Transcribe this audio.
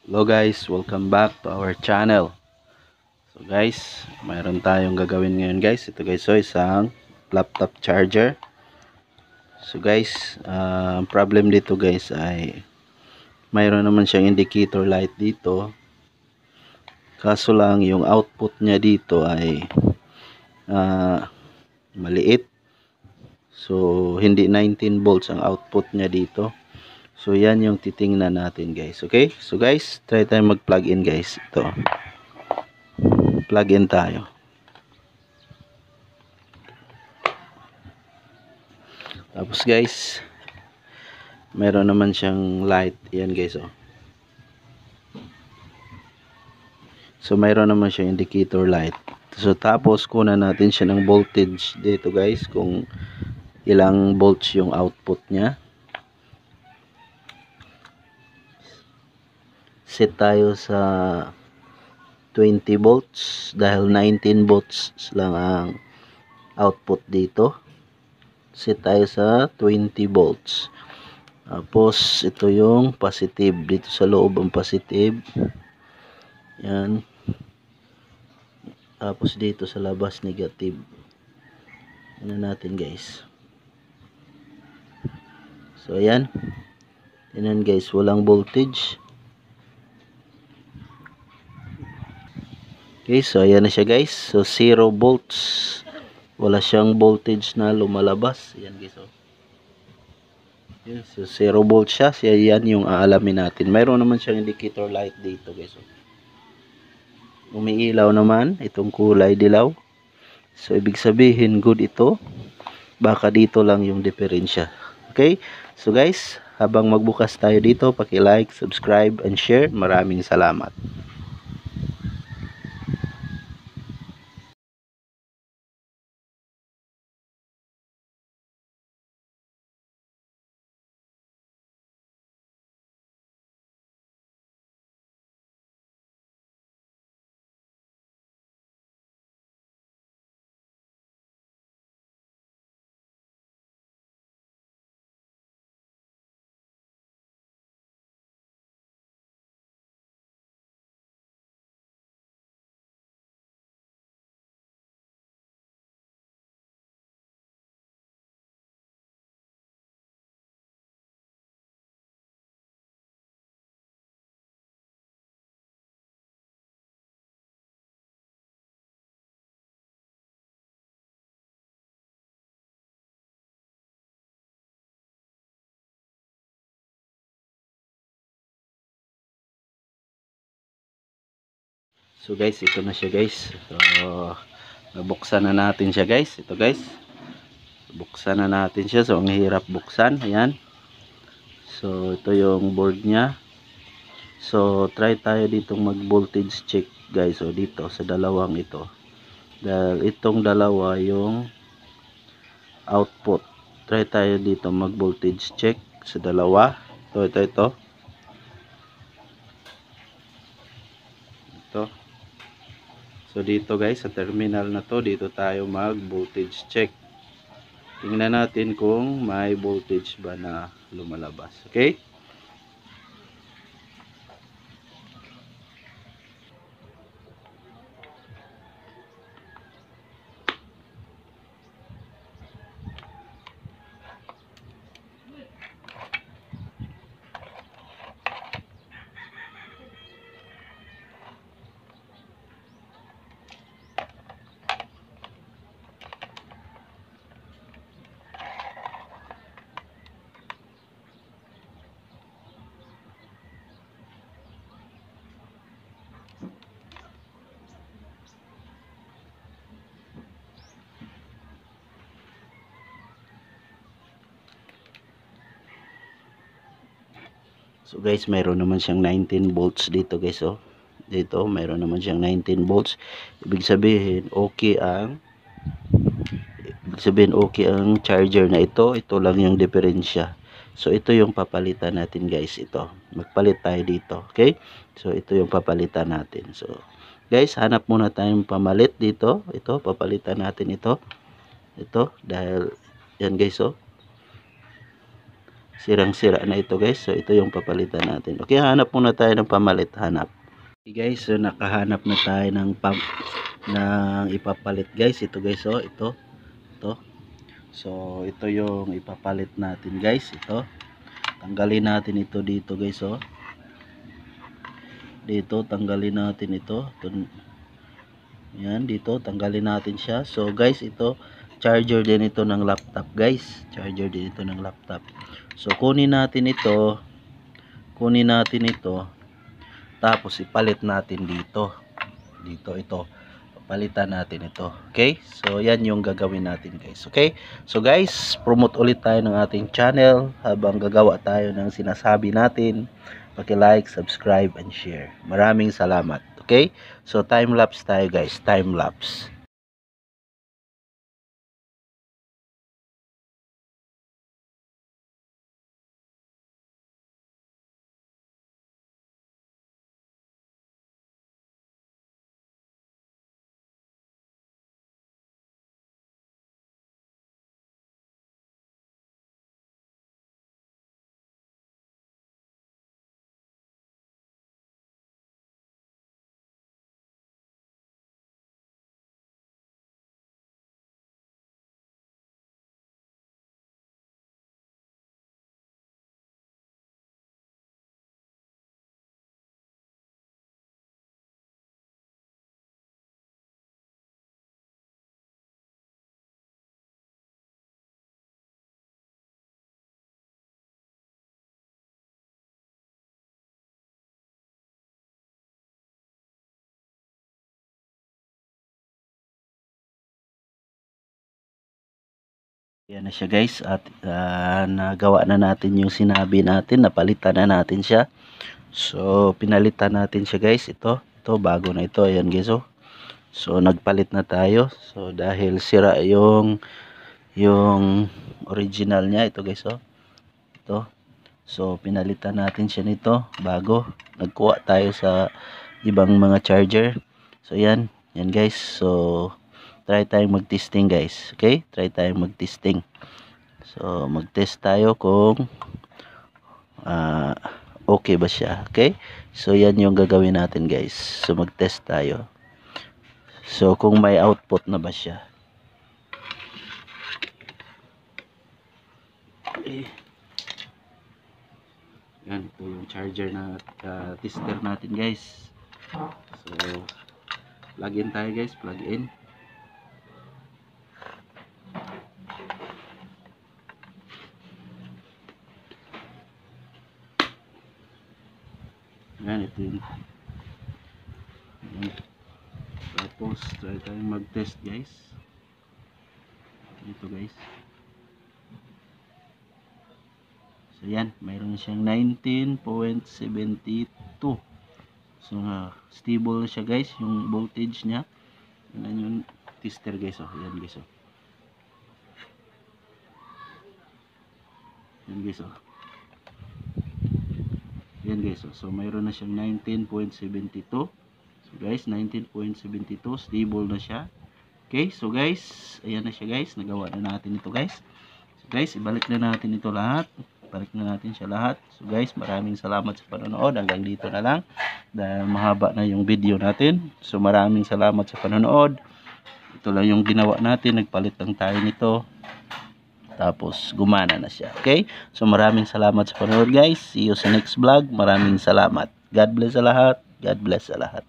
Hello guys, welcome back to our channel. So guys, mayroon tayong gagawin ngayon guys. Ito guys, so isang laptop charger. So guys, ang problem dito guys ay mayroon naman siyang indicator light dito. Kaso lang yung output niya dito ay maliit. So hindi 19 volts ang output niya dito. So yan yung titingnan natin guys. Okay? So guys, try tayo mag-plug in guys. Ito. Plug in tayo. Tapos guys, meron naman siyang light. Yan guys, oh. So mayroon naman siyang indicator light. So tapos kunan natin siya ng voltage dito guys, kung ilang volts yung output niya. Set tayo sa 20 volts dahil 19 volts lang ang output dito. Set tayo sa 20 volts. Tapos ito yung positive, dito sa loob ang positive. Yan. Tapos dito sa labas negative. Ano natin guys. So ayan. Tingnan guys, walang voltage. Okay, so ayan na siya guys. So 0 volts. Wala siyang voltage na lumalabas. Ayan guys, oh. Yes, so 0 volts siya. So yan yung aalamin natin. Mayroon naman siyang indicator light dito guys, oh. Umiilaw naman itong kulay dilaw. So ibig sabihin good ito. Baka dito lang yung diferensya. Okay? So guys, habang magbukas tayo dito, paki-like, subscribe, and share. Maraming salamat. So guys, ito na siya guys. So nabuksan na natin siya guys. Ito guys. Buksan na natin siya. So ang hirap buksan. Ayan. So ito yung board niya. So try tayo ditong mag voltage check guys. So dito sa dalawang ito. Dahil itong dalawa yung output. Try tayo dito mag voltage check sa dalawa. Ito. So dito guys, sa terminal na to, dito tayo mag voltage check. Tingnan natin kung may voltage ba na lumalabas. Okay? So guys, mayroon naman siyang 19 volts dito guys, oh. Dito, mayroon naman siyang 19 volts. Ibig sabihin, okay ang charger na ito. Ito lang yung diferensya. So ito yung papalitan natin guys, ito. Magpalit tayo dito, okay? So ito yung papalitan natin. So guys, hanap muna tayong pamalit dito. Ito, papalitan natin ito. Ito, dahil yan guys, oh. sirang-sira na ito guys. So ito yung papalitan natin. Okay, hanap muna tayo ng pamalit. Hanap. Okay guys, so nakahanap na tayo ng ipapalit guys. Ito guys, so ito. So ito yung ipapalit natin guys. Ito. Tanggalin natin ito dito guys, so. Dito tanggalin natin ito. Yan, dito tanggalin natin siya. So guys, ito charger din ito ng laptop guys. Charger din ito ng laptop. So kunin natin ito. Tapos ipalit natin dito. Ito. Palitan natin ito. Okay? So yan yung gagawin natin guys. Okay? So guys, promote ulit tayo ng ating channel habang gagawa tayo ng sinasabi natin. Paki-like, subscribe, and share. Maraming salamat. Okay? So time lapse tayo guys. Time lapse. Yan na siya guys, at nagawa na natin yung sinabi natin, napalitan na natin siya. So pinalitan natin siya guys. Ito bago na ito. Ayan guys, oh. So nagpalit na tayo. So dahil sira yung original niya, ito guys, oh. Ito. So pinalitan natin siya nito bago. Nagkuha tayo sa ibang mga charger. So yan guys. So try tayong mag-testing guys. Okay? Try tayong mag-testing. So mag-test tayo kung okay ba siya. Okay? So yan yung gagawin natin guys. So mag-test tayo. So kung may output na ba siya. Okay. Yan, ito yung charger na tester natin guys. So plug in tayo guys. Plug in. Yan, ito yun. Tapos try tayong mag-test guys. Ito guys. So yan, mayroon siyang 19.72. So stable siya guys, yung voltage niya. Yan yung tester guys, oh. Yan guys, oh. Yan guys, oh. Yan guys, oh. So mayroon na siyang 19.72. So guys, 19.72, stable na siya. Okay, so guys, ayan na siya guys. Nagawa na natin ito guys. So guys, ibalik na natin ito lahat. Balik na natin siya lahat. So guys, maraming salamat sa panonood. Hanggang dito na lang. Dahil mahaba na yung video natin. So maraming salamat sa panonood. Ito lang yung ginawa natin. Nagpalit lang tayo nito. Tapos gumana na siya. Okay? So maraming salamat sa panonood guys. See you sa next vlog. Maraming salamat. God bless sa lahat. God bless sa lahat.